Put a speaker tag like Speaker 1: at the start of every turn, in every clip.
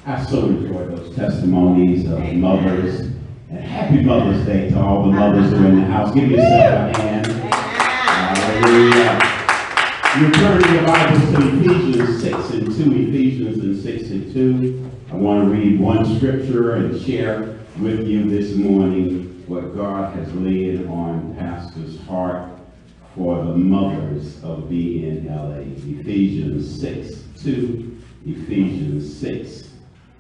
Speaker 1: I so enjoyed those testimonies of mothers. And happy Mother's Day to all the mothers who are in the house. Give yourself a hand. You turn your Bibles to Ephesians 6 and 2. Ephesians and 6 and 2. I want to read one scripture and share with you this morning what God has laid on Pastor's heart for the mothers of BNLA. Ephesians 6, 2. Ephesians 6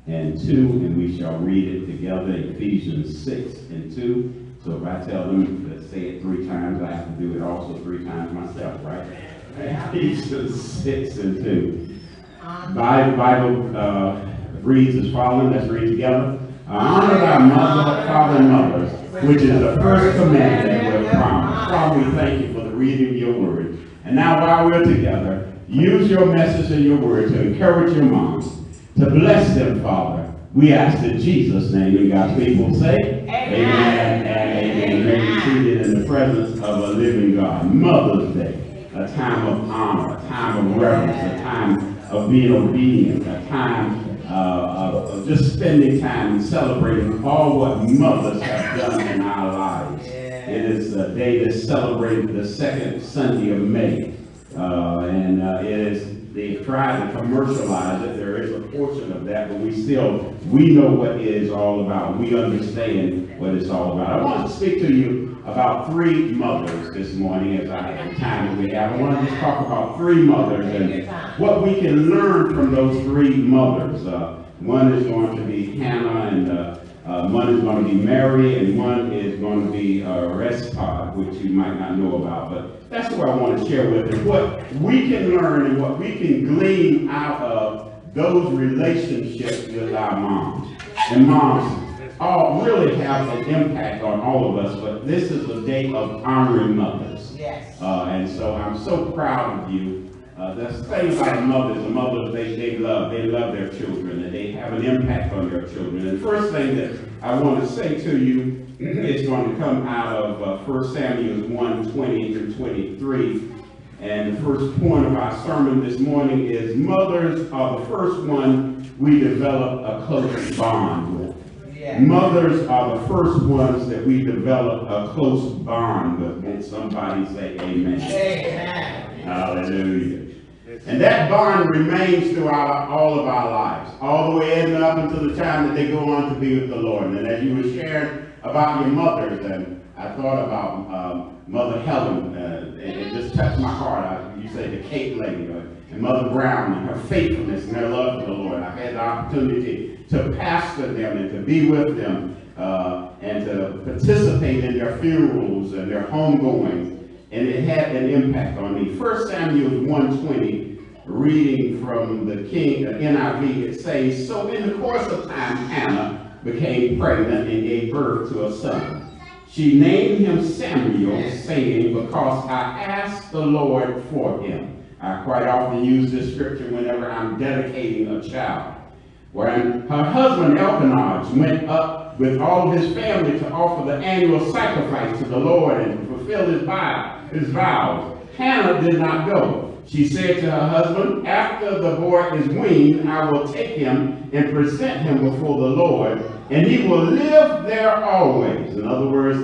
Speaker 1: and 2, and we shall read it together. Ephesians 6 and 2. So if I tell them to say it 3 times, I have to do it also 3 times myself, right? Ephesians 6 and 2. Bible reads as follows. Let's read together. Honor thy mother, father, and mothers, which is the first commandment with promise. Father, we thank you for the reading of your word. And now while we're together, use your message and your word to encourage your moms, to bless them, Father. We ask in Jesus' name, and God's people say, amen and amen. May be seated in the presence of a living God. Mother's Day, a time of honor, a time of reverence, a time of being obedient, a time of just spending time and celebrating all what mothers have done in our lives. It is a day that's celebrated the second Sunday of May. They try to commercialize it. There is a portion of that, but we know what it is all about. We understand what it's all about. I want to speak to you about 3 mothers this morning as I have the time that we have. I want to just talk about 3 mothers and what we can learn from those 3 mothers. One is going to be Hannah, and one is going to be Mary, and one is going to be Respod, which you might not know about. But that's what I want to share with you. What we can learn and what we can glean out of those relationships with our moms. And moms all really have an impact on all of us, but this is a day of honoring mothers. Yes. And so I'm so proud of you The thing about mothers, they love their children, and they have an impact on their children. And the first thing that I want to say to you is going to come out of 1 Samuel 1:20 through 23. And the first point of our sermon this morning is mothers are the first one we develop a close bond with. Yeah. Mothers are the first ones that we develop a close bond with. Can somebody say amen? Amen. Hallelujah. And that bond remains throughout all of our lives, all the way ending up until the time that they go on to be with the Lord. And as you were sharing about your mothers, and I thought about Mother Helen, it just touched my heart. You say the cake lady, and Mother Brown, and her faithfulness and her love for the Lord. I had the opportunity to pastor them and to be with them and to participate in their funerals and their homegoings. And it had an impact on me. 1 Samuel 1:20, reading from the NIV, it says, "So in the course of time, Hannah became pregnant and gave birth to a son. She named him Samuel, saying, because I asked the Lord for him." I quite often use this scripture whenever I'm dedicating a child. When her husband Elkanah went up with all of his family to offer the annual sacrifice to the Lord and to fulfill his vows, Hannah did not go. She said to her husband, "After the boy is weaned, I will take him and present him before the Lord, and he will live there always." In other words,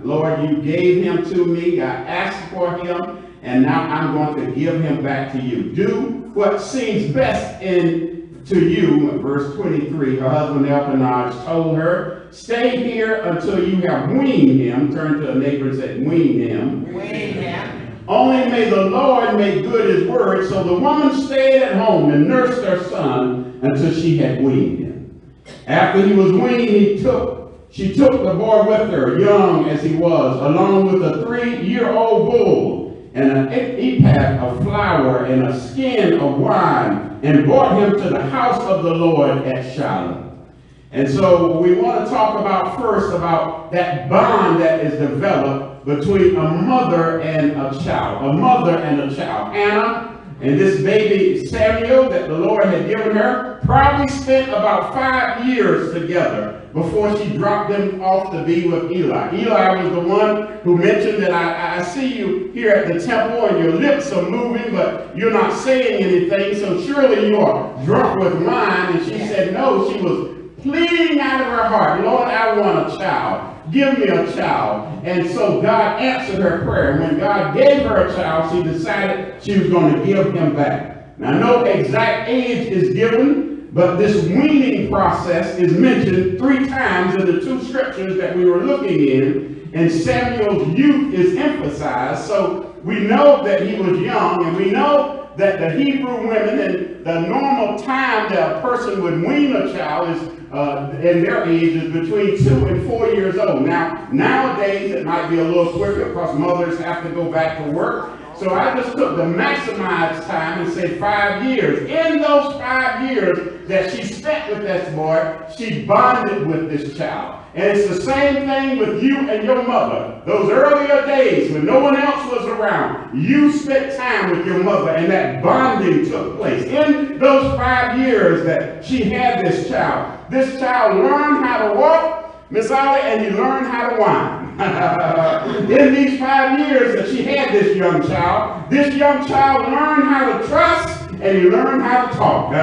Speaker 1: Lord, you gave him to me, I asked for him, and now I'm going to give him back to you. Do what seems best to you. Verse 23, her husband Elkanah told her, "Stay here until you have weaned him." Turn to a neighbor and say, "Wean him." Wean him. "Only may the Lord make good his word." So the woman stayed at home and nursed her son until she had weaned him. After he was weaned, she took the boy with her, young as he was, along with a 3-year-old bull and an ephah of flour and a skin of wine, and brought him to the house of the Lord at Shiloh. And so we want to talk about first about that bond that is developed between a mother and a child. A mother and a child. Hannah and this baby Samuel that the Lord had given her probably spent about 5 years together before she dropped them off to be with Eli. Eli was the one who mentioned that I see you here at the temple and your lips are moving, but you're not saying anything, so surely you are drunk with wine. And she said no, she was pleading out of her heart, "Lord, I want a child. Give me a child." And so God answered her prayer. When God gave her a child, she decided she was going to give him back. Now, no exact age is given, but this weaning process is mentioned 3 times in the 2 scriptures that we were looking in, and Samuel's youth is emphasized. So we know that he was young, and we know that the Hebrew women and the normal time that a person would wean a child is in their age is between 2 and 4 years old. Now, nowadays it might be a little quicker because mothers have to go back to work. So I just took the maximized time and said 5 years. In those 5 years that she spent with this boy, she bonded with this child. And it's the same thing with you and your mother. Those earlier days when no one else was around, you spent time with your mother and that bonding took place. In those 5 years that she had this child learned how to walk, Miss Ollie, and he learned how to whine. In these 5 years that she had this young child learned how to trust, and he learned how to talk.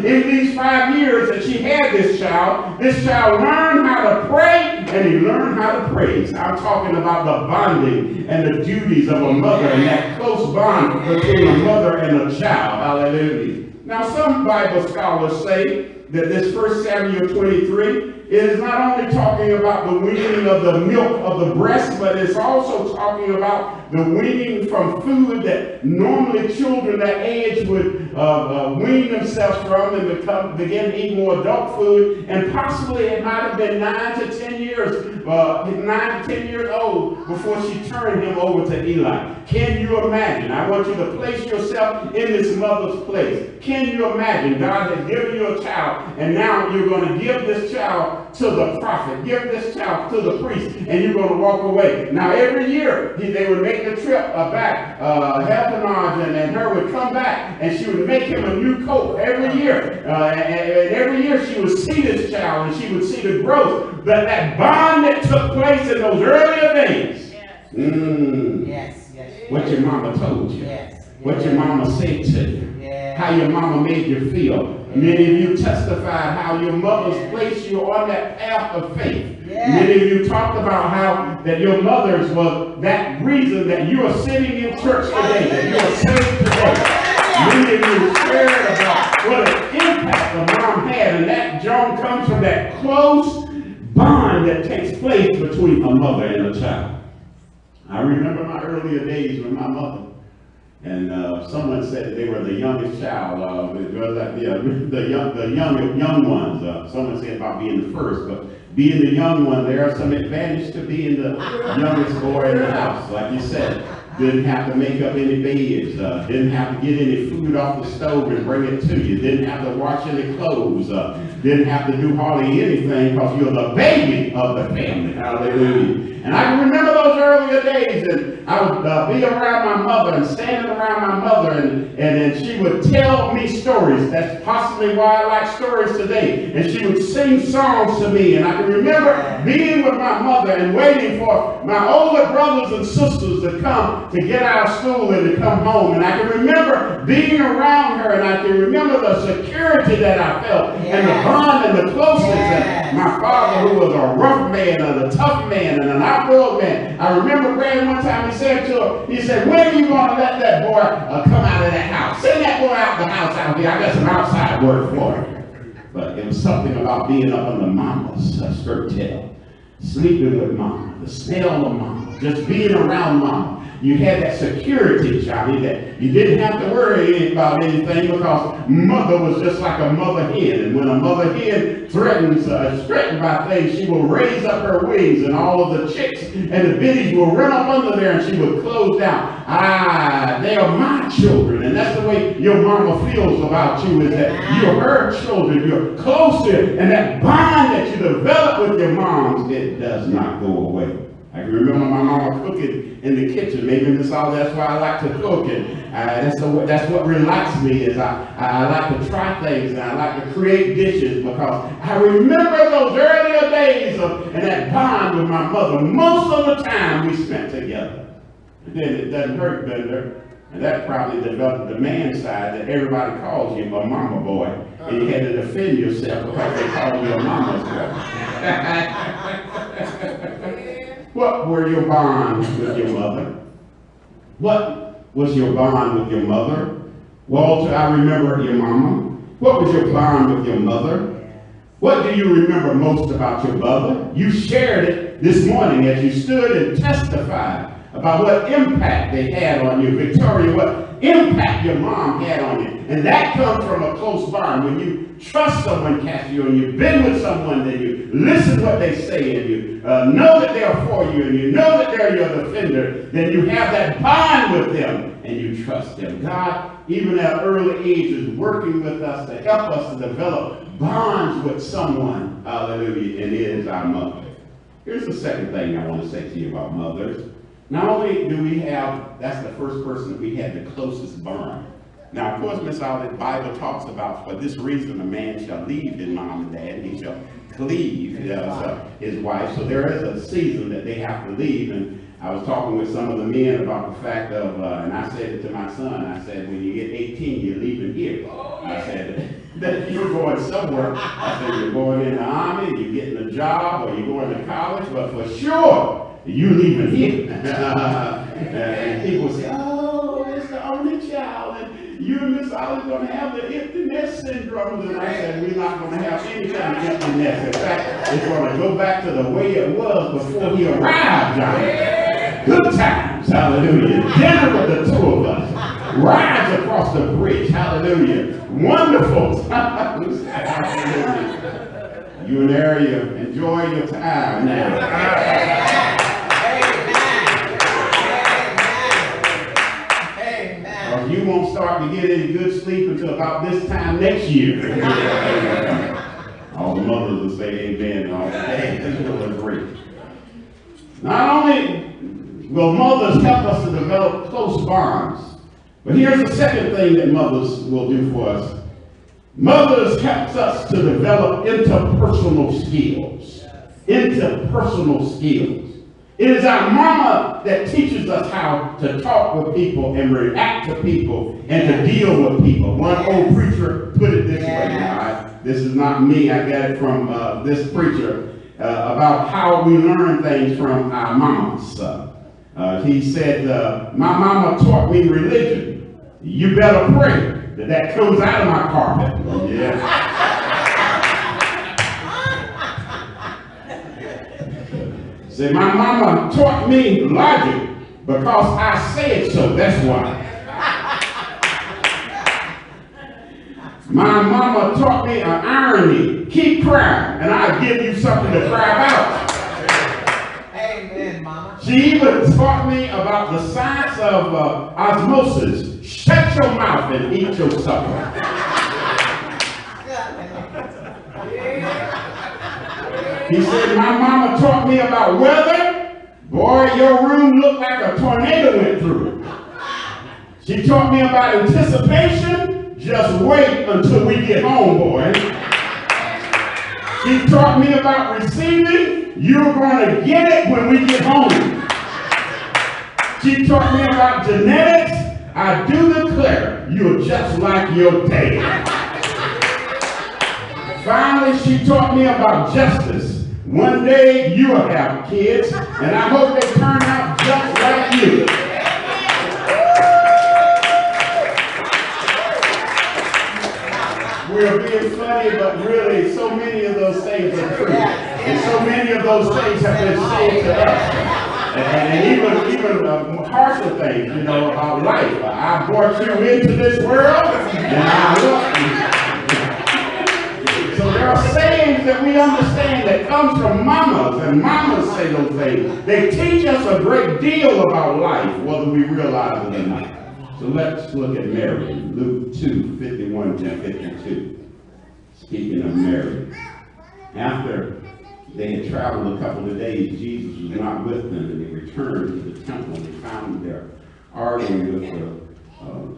Speaker 1: In these 5 years that she had this child learned how to pray, and he learned how to praise. I'm talking about the bonding and the duties of a mother and that close bond between a mother and a child. Hallelujah. Now, some Bible scholars say that this 1 Samuel 23 is not only talking about the weaning of the milk of the breast, but it's also talking about the weaning from food that normally children that age would wean themselves from and begin to eat more adult food. And possibly it might have been 9 to 10 years years, 9 to 10 years old, before she turned him over to Eli. Can you imagine? I want you to place yourself in this mother's place. Can you imagine? God has given you a child, and now you're going to give this child to the prophet, give this child to the priest, and you're going to walk away. Now, every year, they would make the trip back. Helpenage and her would come back, and she would make him a new coat every year. And every year, she would see this child, and she would see the growth. But that bond that took place in those earlier days. Yes. What your mama told you. What your mama said to you. How your mama made you feel. Many of you testified how your mothers placed you on that path of faith. Many of you talked about how that your mothers were that reason that you are sitting in church today, that you are saved today. Many of you shared about what an impact a mom had, and that John comes from that close bond that takes place between a mother and a child. I remember my earlier days with my mother. And someone said they were the youngest child, the young ones. Someone said about being the first, but being the young one, there are some advantage to being the youngest boy in the house. Like you said, didn't have to make up any beds, didn't have to get any food off the stove and bring it to you, didn't have to wash any clothes, didn't have to do hardly anything because you're the baby of the family. Hallelujah. And I can remember those earlier days, and I would be around my mother and standing around my mother, and then she would tell me stories. That's possibly why I like stories today. And she would sing songs to me, and I can remember being with my mother and waiting for my older brothers and sisters to come to get out of school and to come home. And I can remember being around her, and I can remember the security that I felt, and the bond and the closeness. And my father, who was a rough man and a tough man and an outdoor man, I remember praying one time, he said to her, he said, when are you going to let that boy come out of that house? Send that boy out the house out here. I got some outside work for him. But it was something about being up under mama's skirt tail, sleeping with mama, the smell of mama, just being around mama. You had that security, Johnny, that you didn't have to worry about anything because mother was just like a mother hen. And when a mother hen threatens, threatened by things, she will raise up her wings, and all of the chicks and the biddies will run up under there, and she will close down. They are my children. And that's the way your mama feels about you, is that you're her children. You're closer, and that bond that you develop with your moms, it does not go away. I can remember my mama cooking in the kitchen. Maybe that's why I like to cook, and that's what relaxes me. Is I like to try things, and I like to create dishes, because I remember those earlier days and that bond with my mother. Most of the time we spent together. And then it doesn't hurt, Bender. And that probably developed the man side that everybody calls you a mama boy, and you had to defend yourself because they called you a mama's boy. What were your bonds with your mother? What was your bond with your mother? Walter, I remember your mama. What was your bond with your mother? What do you remember most about your mother? You shared it this morning as you stood and testified about what impact they had on you. Victoria, what impact your mom had on you. And that comes from a close bond. When you trust someone, Cassie, and you've been with someone, then you listen what they say, and you know that they're for you, and you know that they're your defender, then you have that bond with them, and you trust them. God, even at early age, is working with us to help us to develop bonds with someone. Hallelujah. And it is our mother. Here's the second thing I want to say to you about mothers. Not only do we have, that's the first person that we had the closest bond. Now, of course, Miss Olive, the Bible talks about, for this reason, a man shall leave his mom and dad, and he shall cleave his wife. So there is a season that they have to leave. And I was talking with some of the men about the fact of, and I said it to my son, I said, when you get 18, you're leaving here. I said, that you're going somewhere. I said, you're going in the army, you're getting a job, or you're going to college, but for sure, you leaving here. And people say, oh, it's the only child, and you and Miss Olive are going to have the empty nest syndrome. And I said, we're not going to have any kind of empty nest. In fact, it's going to go back to the way it was before he arrived, Johnny. Good times, hallelujah. Dinner with the two of us. Rides across the bridge, hallelujah. Wonderful times, hallelujah. You in there, you enjoy your time now. You won't start to get any good sleep until about this time next year. All the mothers will say amen and all that. This will agree. Not only will mothers help us to develop close bonds, but here's the second thing that mothers will do for us. Mothers help us to develop interpersonal skills. Interpersonal skills. It is our mama that teaches us how to talk with people and react to people and to deal with people. One old preacher put it this way. Now, this is not me. I got it from this preacher about how we learn things from our mamas. He said, my mama taught me religion. You better pray that comes out of my carpet. Yeah. Say, my mama taught me logic because I said so. That's why. My mama taught me an irony. Keep crying, and I'll give you something to cry about.
Speaker 2: Amen, mama.
Speaker 1: She even taught me about the science of osmosis. Shut your mouth and eat your supper. He said, my mama taught me about weather. Boy, your room looked like a tornado went through it. She taught me about anticipation. Just wait until we get home, boy. She taught me about receiving. You're going to get it when we get home. She taught me about genetics. I do declare you're just like your dad. Finally, she taught me about justice. One day you will have kids, and I hope they turn out just like you. We're being funny, but really, so many of those things are true. And so many of those things have been said to us. And even harsher things, you know, about life. I brought you into this world, and I love you. So there are sayings that we understand that comes from mamas, and mamas say those things. They teach us a great deal about life, whether we realize it or not. So let's look at Mary, Luke 2:51-52. Speaking of Mary, after they had traveled a couple of days, Jesus was not with them, and they returned to the temple, and they found them there arguing with the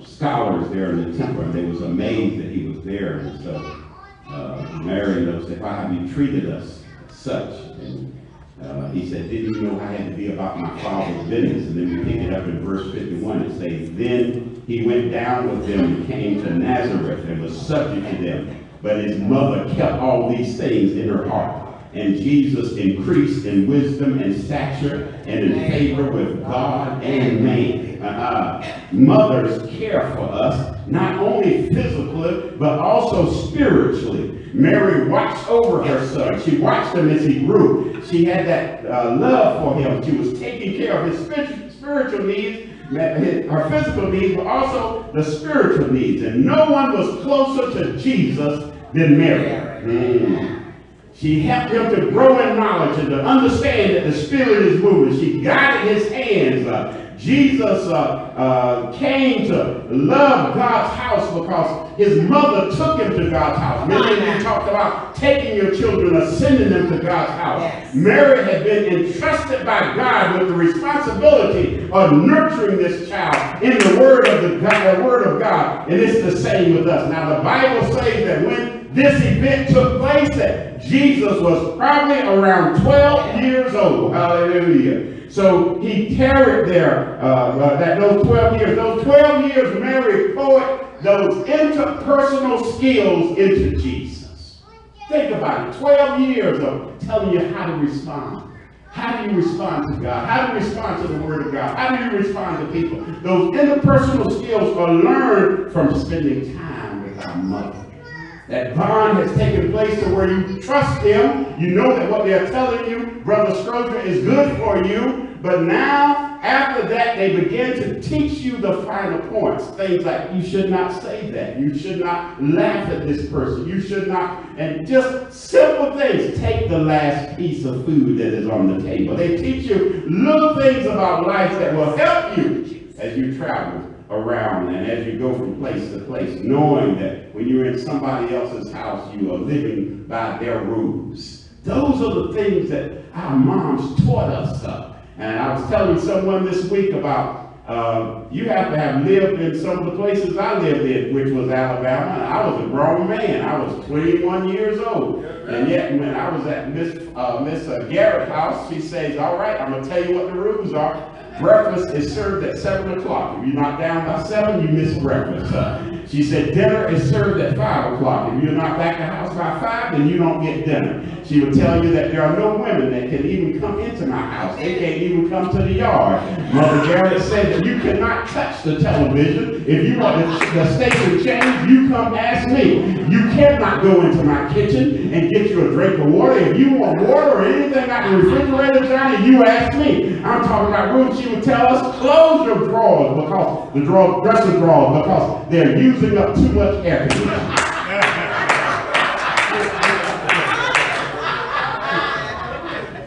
Speaker 1: scholars there in the temple, and they was amazed that he was there. And so Mary said, why have you treated us such? And he said, didn't you know I had to be about my Father's business? And then we pick it up in verse 51. It says, then he went down with them and came to Nazareth and was subject to them. But his mother kept all these things in her heart. And Jesus increased in wisdom and stature and in favor with God and man. Mothers care for us, not only physically, but also spiritually. Mary watched over her son. She watched him as he grew. She had that love for him. She was taking care of his spiritual needs, her physical needs, but also the spiritual needs. And no one was closer to Jesus than Mary. She helped him to grow in knowledge and to understand that the Spirit is moving. She guided his hands. Jesus came to love God's house because his mother took him to God's house. Many of you talked about taking your children and sending them to God's house. Yes. Mary had been entrusted by God with the responsibility of nurturing this child in the Word of God. And it's the same with us. Now the Bible says that when this event took place, that Jesus was probably around 12 years old. Hallelujah. So he tarried there those 12 years. Those 12 years, Mary poured those interpersonal skills into Jesus. Think about it. 12 years of telling you how to respond. How do you respond to God? How do you respond to the Word of God? How do you respond to people? Those interpersonal skills are learned from spending time with our mother. That bond has taken place to where you trust them. You know that what they're telling you, Brother Stroger, is good for you. But now After that, they begin to teach you the final points. Things like you should not say that. You should not laugh at this person. You should not, and just simple things. Take the last piece of food that is on the table. They teach you little things about life that will help you as you travel around and as you go from place to place, knowing that when you're in somebody else's house, you are living by their rules. Those are the things that our moms taught us. And I was telling someone this week about you have to have lived in some of the places I lived in, which was Alabama. And I was a grown man. I was 21 years old. And yet when I was at Miss Garrett's house, she says, all right, I'm going to tell you what the rules are. Breakfast is served at 7 o'clock. If you're not down by 7, you miss breakfast. She said dinner is served at 5 o'clock. If you're not back at the house by 5, then you don't get dinner. She would tell you that there are no women that can even come into my house. They can't even come to the yard. Mother Garrett said that you cannot touch the television. If you want the station changed, you come ask me. You cannot go into my kitchen and get you a drink of water. If you want water or anything out the refrigerator, Johnny, you ask me. I'm talking about rooms. She would tell us, close your drawers, because the dresser drawers, because they're using up too much air conditioning.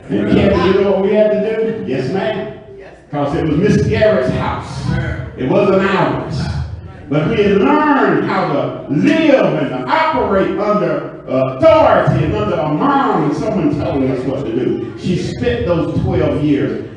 Speaker 1: And Kevin, you know what we had to do? Yes, ma'am. Because it was Miss Garrett's house. It wasn't ours. But we had learned how to live and to operate under authority and under a mom and someone telling us what to do. She spent those 12 years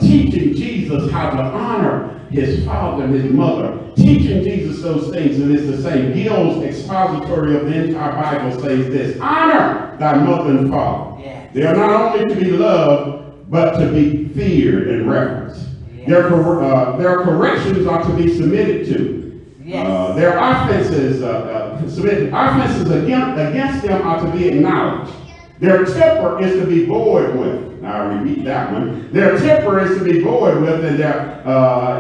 Speaker 1: teaching Jesus how to honor his father and his mother, teaching Jesus those things. And it's the same. Gill's expository of the entire Bible says this: honor thy mother and father. Yes. They are not only to be loved, but to be feared and reverenced. Yes. Their corrections are to be submitted to. Yes. Their offenses against them are to be acknowledged. Their temper is to be bored with. Now I repeat that one. Their temper is to be bored with, and their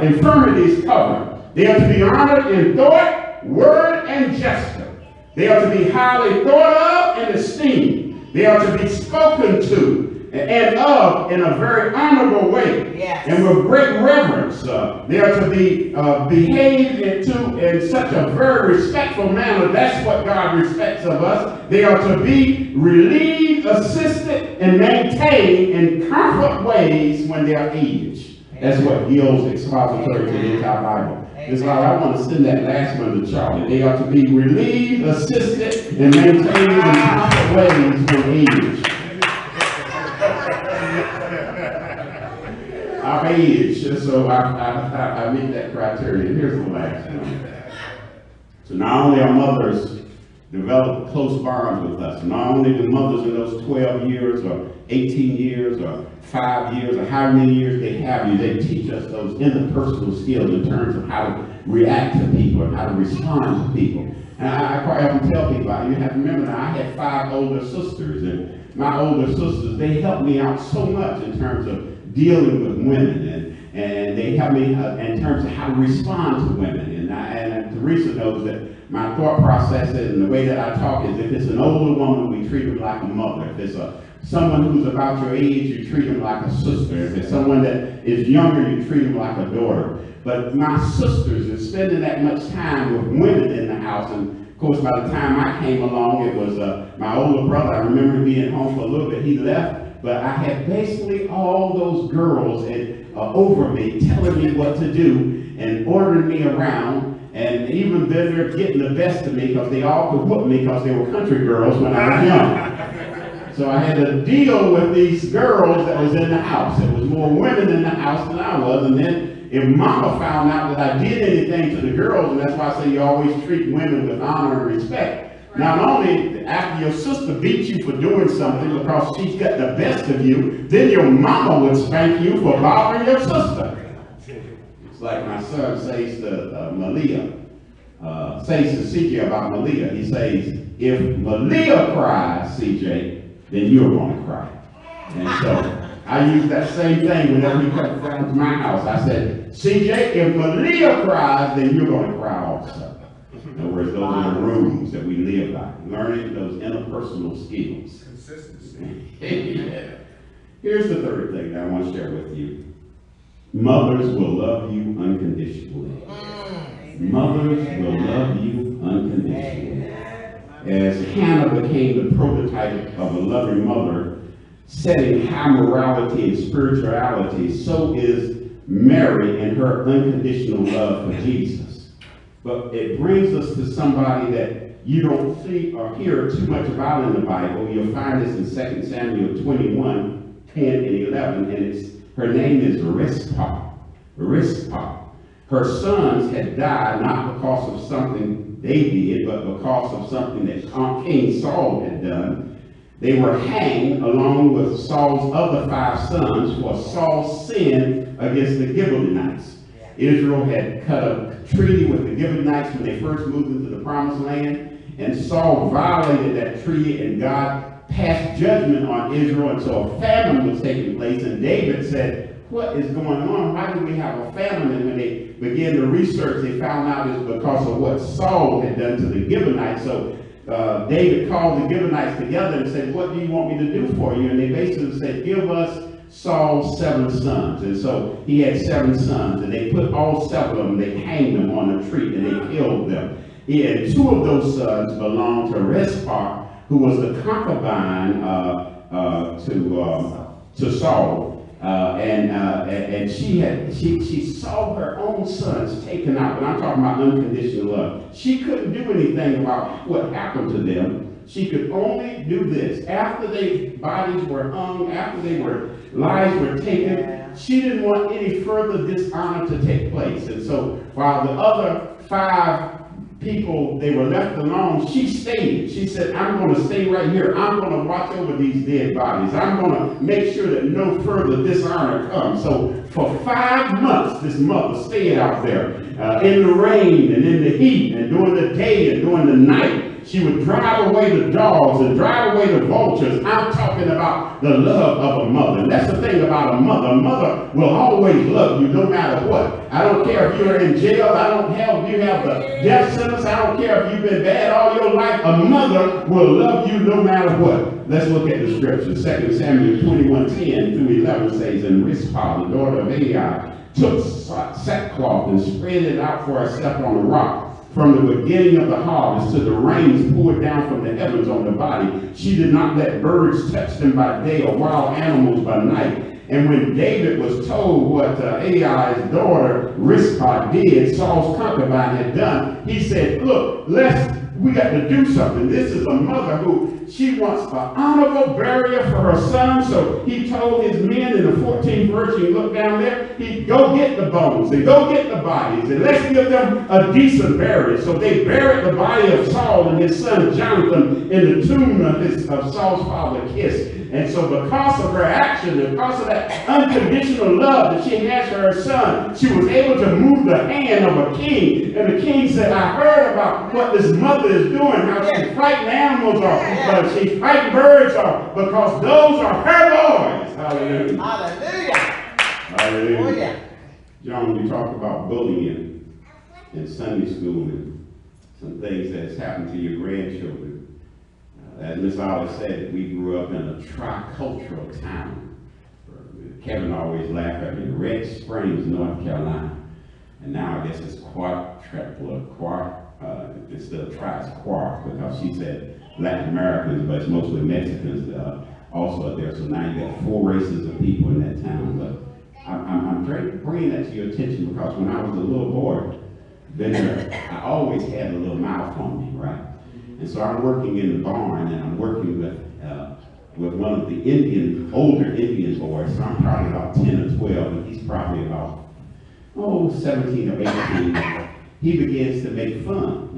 Speaker 1: infirmities covered. They are to be honored in thought, word, and gesture. They are to be highly thought of and esteemed. They are to be spoken to and of in a very honorable way, yes, and with great reverence. They are to be behaved in such a very respectful manner. That's what God respects of us. They are to be relieved, assisted, and maintained in comfort ways when they are aged. That's what Gill's expository to the entire Bible. That's why I want to send that last one to Charlie. They are to be relieved, assisted, and maintained in comfort ways when aged. I'm aged, so I meet that criteria. Here's the last one. So not only are mothers develop close bonds with us, not only do mothers in those 12 years or 18 years or 5 years or how many years they have you, they teach us those interpersonal skills in terms of how to react to people and how to respond to people. And I quite often tell people, you have to remember that I had 5 older sisters, and my older sisters, they helped me out so much in terms of dealing with women, and they help me in terms of how to respond to women. And Teresa knows that my thought process and the way that I talk is, if it's an older woman, we treat them like a mother. If it's someone who's about your age, you treat them like a sister. If it's someone that is younger, you treat them like a daughter. But my sisters, and spending that much time with women in the house, and of course by the time I came along, it was my older brother. I remember being home for a little bit. He left. But I had basically all those girls over me, telling me what to do and ordering me around. And even then, they're getting the best of me because they all could whoop me because they were country girls when I was young. So I had to deal with these girls that was in the house. There was more women in the house than I was. And then if mama found out that I did anything to the girls, and that's why I say you always treat women with honor and respect. Not only after your sister beats you for doing something because she's got the best of you, then your mama would spank you for bothering your sister. It's like my son says to Malia, says to CJ about Malia. He says, if Malia cries, CJ, then you're going to cry. And so I use that same thing whenever he comes down to my house. I said, CJ, if Malia cries, then you're going to cry also. In other words, those are the rules that we live by. Learning those interpersonal skills. Consistency. Yeah. Here's the third thing that I want to share with you. mothers will love you unconditionally. Mothers will love you unconditionally. As Hannah became the prototype of a loving mother, setting high morality and spirituality, so is Mary in her unconditional love for Jesus. But it brings us to somebody that you don't see or hear too much about in the Bible. You'll find this in 2 Samuel 21, 10 and 11, and her name is Rizpah. Rizpah. Her sons had died not because of something they did, but because of something that King Saul had done. They were hanged along with Saul's other 5 sons for Saul's sin against the Gibeonites. Israel had cut a treaty with the Gibeonites when they first moved into the Promised Land, and Saul violated that treaty, and God passed judgment on Israel, and so a famine was taking place, and David said, what is going on? Why do we have a famine? And when they began to research, they found out it's because of what Saul had done to the Gibeonites. So David called the Gibeonites together and said, what do you want me to do for you? And they basically said, give us Saul's 7 sons. And so he had 7 sons, and they put all 7 of them, they hanged them on a tree, and they killed them. He had 2 of those sons belonged to Rizpah, who was the concubine to Saul. And she saw her own sons taken out, and I'm talking about unconditional love. She couldn't do anything about what happened to them. She could only do this. After their bodies were hung, after lives were taken, she didn't want any further dishonor to take place. And so while the other 5 people, they were left alone, she stayed. She said, I'm going to stay right here. I'm going to watch over these dead bodies. I'm going to make sure that no further dishonor comes. So for 5 months, this mother stayed out there in the rain and in the heat and during the day and during the night. She would drive away the dogs and drive away the vultures. I'm talking about the love of a mother. And that's the thing about a mother. A mother will always love you no matter what. I don't care if you're in jail. I don't care if you have the death sentence. I don't care if you've been bad all your life. A mother will love you no matter what. Let's look at the scripture. 2 Samuel 21:10 through 11 says, and Rizpah, the daughter of Ai, took sackcloth and spread it out for herself on the rock. From the beginning of the harvest to the rains poured down from the heavens on the body. She did not let birds touch them by day or wild animals by night. And when David was told what Ai's daughter Rizpah did, Saul's concubine had done, he said, look, we got to do something. This is a mother who she wants an honorable burial for her son. So he told his men in the 14th verse, you look down there, he'd go get the bones and go get the bodies and let's give them a decent burial. So they buried the body of Saul and his son Jonathan in the tomb of Saul's father Kish. And so because of her action, because of that unconditional love that she has for her son, she was able to move the hand of a king. And the king said, I heard about what this mother is doing, how she's fighting animals off, she's fighting birds off, because those are her boys. Hallelujah.
Speaker 2: Hallelujah.
Speaker 1: Hallelujah.
Speaker 2: Oh, yeah.
Speaker 1: John, you talked about bullying in Sunday school and some things that's happened to your grandchildren. As Miss Olive said, we grew up in a tricultural town. Kevin always laughed at me, Red Springs, North Carolina. And now I guess it's instead of tri, it's Quark, because she said Latin Americans, but it's mostly Mexicans also there. So now you got 4 races of people in that town. But I'm bringing that to your attention because when I was a little boy, I always had a little mouth on me, right? And so I'm working in the barn, and I'm working with one of the older Indian boys. So I'm probably about 10 or 12, and he's probably about 17 or 18. He begins to make fun,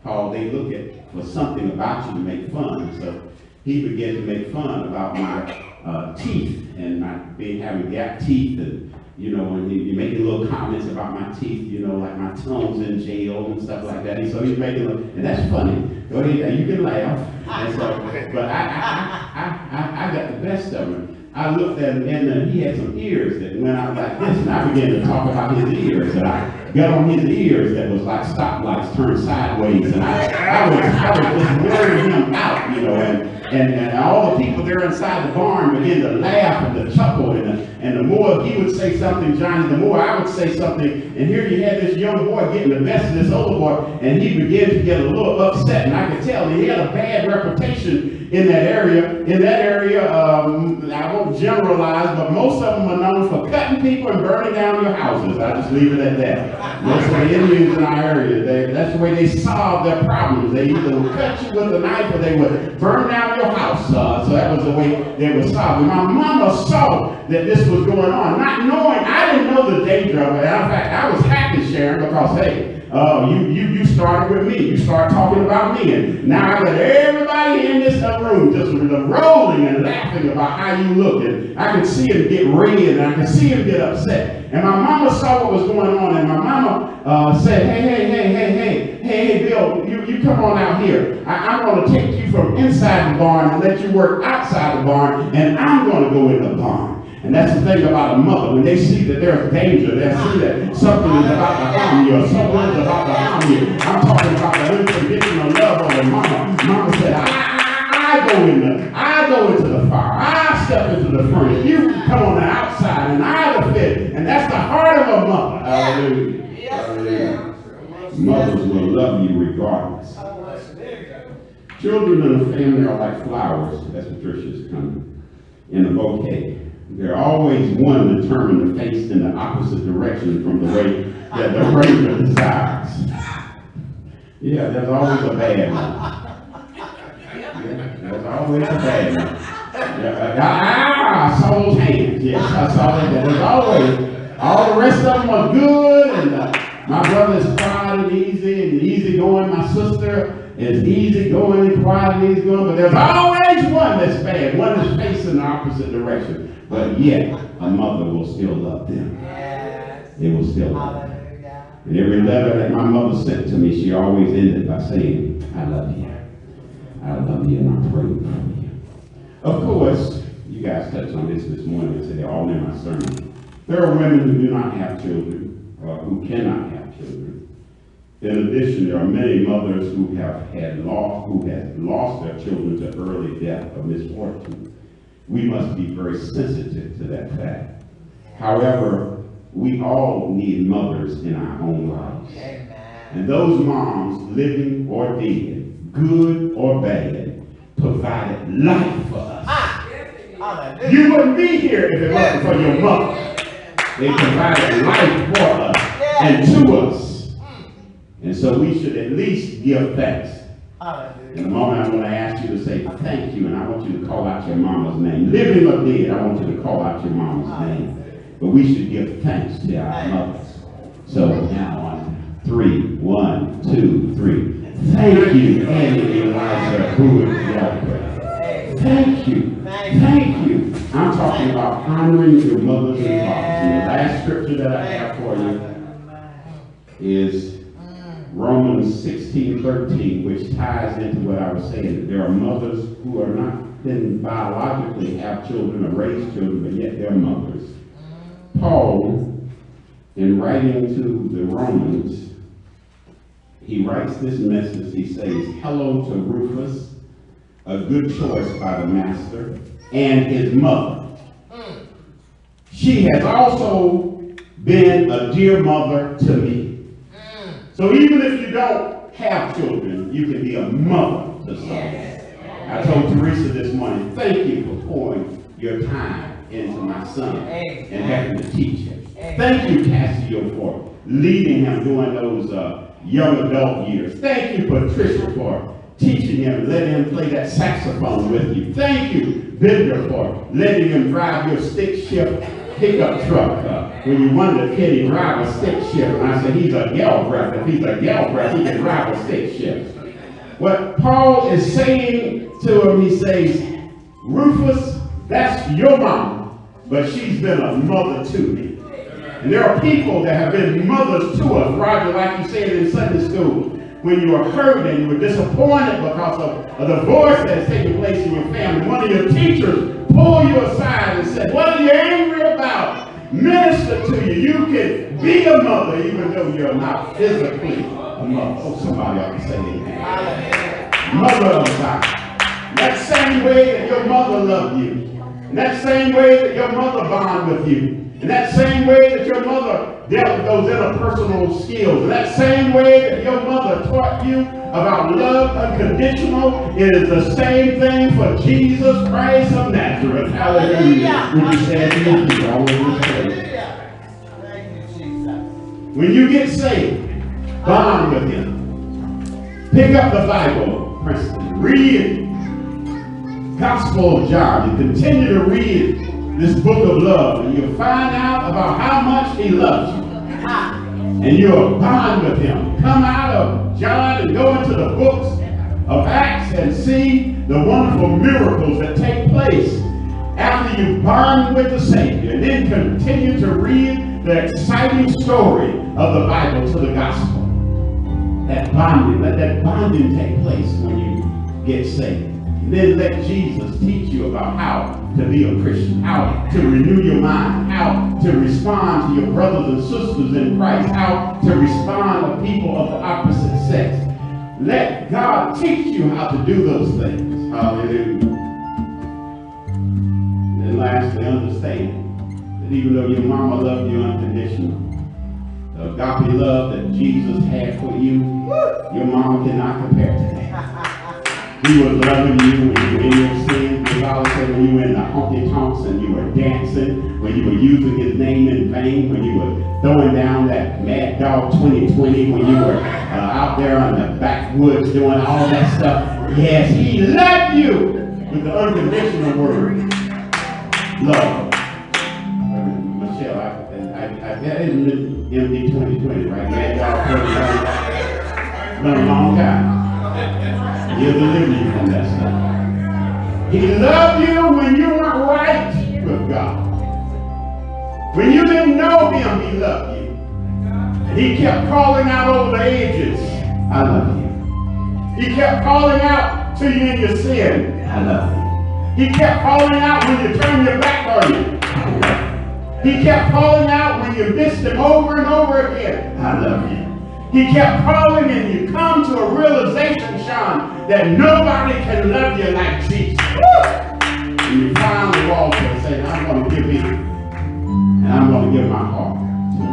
Speaker 1: Paul, they look for something about you to make fun. So he began to make fun about my teeth and my having gap teeth, and and you're making little comments about my teeth, like my tongue's in jail and stuff like that. And so he's making and that's funny. Go ahead, you can laugh. And so, but I got the best of him. I looked at him, and he had some ears that went out like this, and I began to talk about his ears, and I got on his ears that was like stoplights turned sideways, and I was just wearing him out. you know, and all the people there inside the barn began to laugh and to chuckle, and the more he would say something, Johnny, the more I would say something, and here you had this young boy getting the best of this older boy, and he began to get a little upset, and I could tell he had a bad reputation in that area. I won't generalize, but most of them are known for cutting people and burning down your houses. I'll just leave it at that. Most of the Indians in our area, that's the way they solve their problems. They either would cut you with a knife or they would burn down your house. So that was the way they would solve it. My mama saw that this was going on, not knowing, I didn't know the danger of it. In fact, I was happy, Sharon, because, hey, you started with me. You started talking about me, and now I got everybody in this room just rolling and laughing about how you look. And I could see him get red, and I could see him get upset. And my mama saw what was going on, and my mama said, hey, Bill, you come on out here. I'm going to take you from inside the barn and let you work outside the barn, and I'm going to go in the barn. And that's the thing about a mother. When they see that there's danger, they see that something is about to harm you, or someone is about to harm you. I'm talking about the unconditional love of a mama. Mama said, I go into the fire. I step into the furnace. You come on the outside, and I defend. And that's the heart of a mother. Hallelujah. Hallelujah. Mothers will love you regardless. Children in a family are like flowers. That's Patricia's coming. In a bouquet. There's always one determined to face in the opposite direction from the way that the ranger desires. Yeah, there's always a bad one. Yeah, there's always a bad one. I saw those hands. Yes, I saw that. There's always, all the rest of them are good, and my brother is quiet and easy going. My sister is easy going and quiet and easy going, but there's always one that's bad, one that's facing the opposite direction. But yet, a mother will still love them. Yes. It will still love them. And every letter that my mother sent to me, she always ended by saying, I love you. I love you, and I'm praying for you. Of course, you guys touched on this morning. I said they're all in my sermon. There are women who do not have children, or who cannot have children. In addition, there are many mothers who have lost their children to early death or misfortune. We must be very sensitive to that fact. However, we all need mothers in our own lives. Amen. And those moms, living or dead, good or bad, provided life for us. You wouldn't be here if it wasn't for your mother. They provided life for us and to us. And so we should at least give thanks. In a moment, I'm going to ask you to say thank you, and I want you to call out your mama's name. Living or dead, I want you to call out your mama's name. But we should give thanks to our mothers. So now on 3, 1, 2, 3. Thank you, Annie Eliza Galbreath. Thank you. Thank you. I'm talking about honoring your mothers and fathers. And the last scripture that I have for you is Romans 16:13, which ties into what I was saying. There are mothers who are not didn't biologically have children or raise children, but yet they're mothers. Paul, in writing to the Romans, he writes this message. He says, hello to Rufus, a good choice by the master, and his mother. She has also been a dear mother to me. So even if you don't have children, you can be a mother to someone. Yes. I told Teresa this morning, thank you for pouring your time into my son and having to teach him. Thank you, Cassio, for leading him during those young adult years. Thank you, Patricia, for teaching him, letting him play that saxophone with you. Thank you, Bender, for letting him drive your stick shift pickup truck. When you wondered, can he drive a stick shift? And I said, he's a Galbreath. If he's a Galbreath, he can drive a stick shift. What Paul is saying to him, he says, Rufus, that's your mom, but she's been a mother to me. And there are people that have been mothers to us, Roger, like you said in Sunday school. When you were hurt and you were disappointed because of a divorce that's taking place in your family, one of your teachers pulled you aside and said, what are you angry about? Minister to you. You can be a mother even though you're not physically a mother. Oh, somebody ought to say amen. Mother of God. That same way that your mother loved you. And that same way that your mother bonded with you. And that same way that your mother dealt with those interpersonal skills. And that same way that your mother taught you about love unconditional is the same thing for Jesus Christ of Nazareth. Hallelujah. When you say it, you always say. When you get saved, bond with him. Pick up the Bible, Princeton. Read Gospel of John and continue to read this book of love, and you'll find out about how much he loves you. And you'll bond with him. Come out of John and go into the books of Acts and see the wonderful miracles that take place after you bond with the Savior. And then continue to read the exciting story of the Bible to the gospel. That bonding, let that bonding take place when you get saved. And then let Jesus teach you about how to be a Christian, how to renew your mind, how to respond to your brothers and sisters in Christ, how to respond to people of the opposite sex. Let God teach you how to do those things. Hallelujah. And then lastly, understand that even though your mama loved you unconditionally, the agape love that Jesus had for you, your mama cannot compare to that. He was loving you when you were in your sins. The Bible said when you were in the honky tonks and you were dancing, when you were using his name in vain, when you were throwing down that Mad Dog 2020, when you were out there on the backwoods doing all that stuff. Yes, he loved you with the unconditional word. Love. Michelle, that isn't MD 2020, right? Mad Dog 2020. Been a long time. He'll deliver you from that stuff. He loved you when you weren't right with God. When you didn't know him, he loved you. And he kept calling out over the ages, I love you. He kept calling out to you in your sin, I love you. He kept calling out when you turned your back on him, I love you. He kept calling out when you missed him over and over again, I love you. He kept calling, and you come to a realization, Sean, that nobody can love you like Jesus. And you finally walk and say, I'm going to give in, and I'm going to give my heart.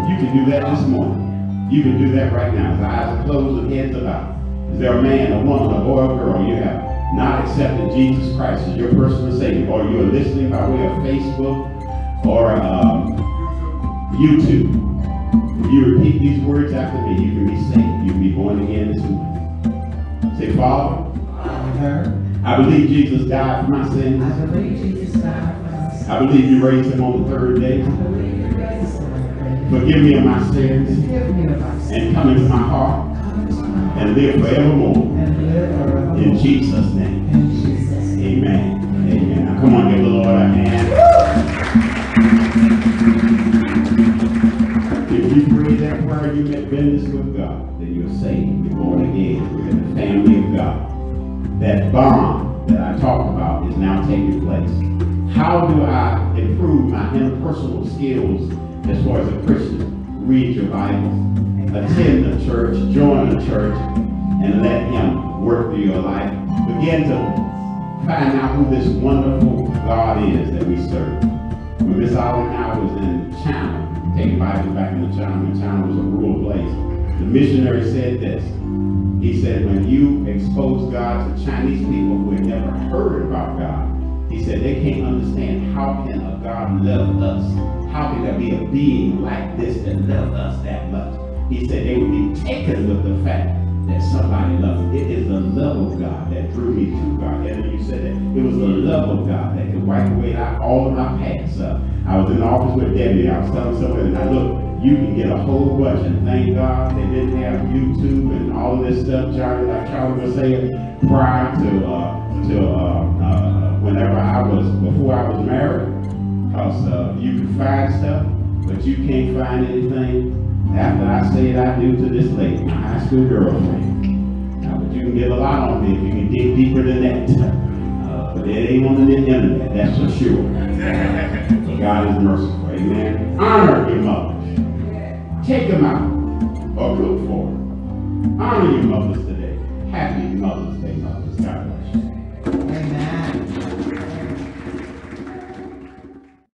Speaker 1: You can do that this morning. You can do that right now. As eyes are closed and heads are bowed. Is there a man, a woman, a boy, or girl, you have not accepted Jesus Christ as your personal Savior, or you're listening by way of Facebook or YouTube? If you repeat these words after me, you can be saved. You can be born again this morning. Say, Father, I believe Jesus died for my sins.
Speaker 3: I believe Jesus died for my sins.
Speaker 1: I believe you raised him on the third day.
Speaker 3: I believe you raised him on the third day.
Speaker 1: Forgive me of my sins.
Speaker 3: Forgive me of my sins.
Speaker 1: And come into my heart.
Speaker 3: Come into my heart.
Speaker 1: And live forevermore.
Speaker 3: And live forevermore.
Speaker 1: In Jesus' name.
Speaker 3: In Jesus' name.
Speaker 1: Amen. Amen. Now come on, give the Lord a hand. If you pray that prayer, you make business with God, then you're saved, you're born again, you're in the family of God. That bond that I talked about is now taking place. How do I improve my interpersonal skills as far as a Christian? Read your Bible, attend the church, join the church, and let him work through your life. Begin to find out who this wonderful God is that we serve. When Miss Ollie and I was in China, taking Bibles back into China, when China was a rural place, the missionary said this. He said, when you expose God to Chinese people who had never heard about God, he said they can't understand how can a God love us? How can there be a being like this that loves us that much? He said they would be taken with the fact that somebody loves. It is the love of God that drew me to God. And you said that it was the love of God that could wipe away all of my past. I was in the office with Debbie. I was telling someone, and look, you can get a whole bunch, and thank God they didn't have YouTube and all of this stuff. Charlie, like Charlie was saying, prior to before I was married, because you can find stuff, but you can't find anything after I said I do to this lady, my high school girlfriend. Now, but you can get a lot on me if you can dig deeper than that. But it ain't on the internet, that's for sure. So God is merciful, amen. Honor your mothers. Take them out or cook for them. Honor your mothers today. Happy Mother's Day.